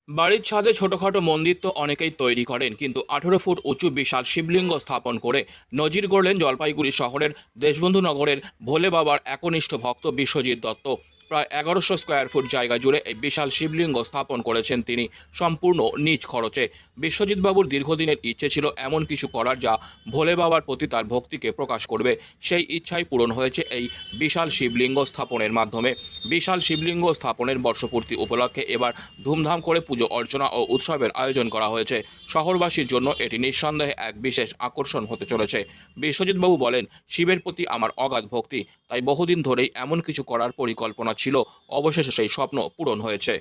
বাড়ির ছাদে ছোটখাটো মন্দির তো অনেকেই তৈরি করেন, কিন্তু 18 ফুট উঁচু বিশাল শিবলিঙ্গ স্থাপন করে নজির গড়লেন জলপাইগুড়ি শহরের দেশবন্ধু নগরের ভোলে বাবার একনিষ্ঠ ভক্ত বিশ্বজিৎ দত্ত। প্রায় 1100 স্কোয়ার ফুট জায়গা জুড়ে এই বিশাল শিবলিঙ্গ স্থাপন করেছেন তিনি সম্পূর্ণ নিজ খরচে। বিশ্বজিৎ বাবুর দীর্ঘদিনের ইচ্ছে ছিল এমন কিছু করার যা ভোলে বাবার প্রতি তার ভক্তিকে প্রকাশ করবে। সেই ইচ্ছাই পূরণ হয়েছে এই বিশাল শিবলিঙ্গ স্থাপনের মাধ্যমে। বিশাল শিবলিঙ্গ স্থাপনের বর্ষপূর্তি উপলক্ষে এবার ধুমধাম করে পুজো অর্চনা ও উৎসবের আয়োজন করা হয়েছে। শহরবাসীর জন্য এটি নিঃসন্দেহে এক বিশেষ আকর্ষণ হতে চলেছে। বিশ্বজিৎ বাবু বলেন, শিবের প্রতি আমার অগাধ ভক্তি, তাই বহুদিন ধরেই এমন কিছু করার পরিকল্পনা ছিল। অবশেষে সেই স্বপ্ন পূরণ হয়েছে।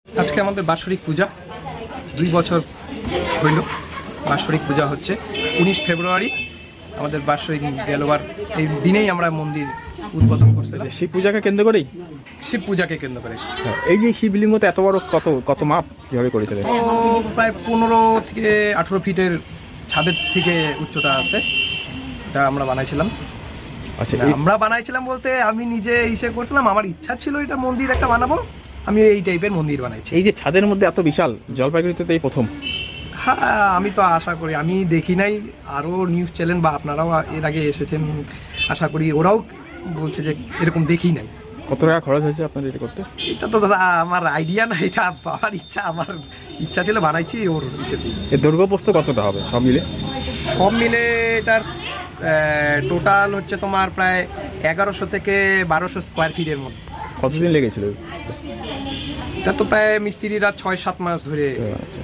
আজকে আমাদের বাৎসরিক পূজা 2 বছর হইল। বাৎসরিক পূজা হচ্ছে 19 ফেব্রুয়ারি আমাদের বাৎসরিক গেলবার এই দিনেই আমরা মন্দির উদ্বোধন করছিলাম। শিব পূজাকে কেন্দ্র করেই শিব পূজাকে কেন্দ্র করে এই যে শিবলিঙ্গটা এত বড়, কত মাপ কিভাবে করেছিলেন? তো প্রায় 15 থেকে 18 ফিটের ছাদের থেকে উচ্চতা আছে। এটা আমরা বানাইছিলাম। আচ্ছা, আমরা বানাইছিলাম বলতে আমি নিজে ইসে করছিলাম, আমার ইচ্ছা ছিল এটা মন্দির একটা বানাবো, আমি এই টাইপের মন্দির বানাইছি। এই যে ছাদের মধ্যে এত বিশাল, জলপাইগুড়িতে তো এই প্রথম। হ্যাঁ, আমি তো আশা করি, আমি দেখি নাই, আরও নিউজ চ্যানেল বা আপনারাও এর আগে এসেছেন, আশা করি ওরাও বলছে যে এরকম দেখি নাই। কত টাকা খরচ হয়েছে আপনার এটা করতে? এটা তো দাদা আমার আইডিয়া না, এটা আমার ইচ্ছা, আমার ইচ্ছা ছিল বানাইছি ওর ইসেতে। এর দৈর্ঘ্য প্রস্থ কতটা হবে সব মিলে? সব মিলে এটার টোটাল হচ্ছে তোমার প্রায় 1100 থেকে 1200 স্কোয়ার ফিটের মধ্যে। কতদিন লেগেছিল? এটা তো প্রায় মিস্ত্রিরা 6-7 মাস ধরে আচ্ছা।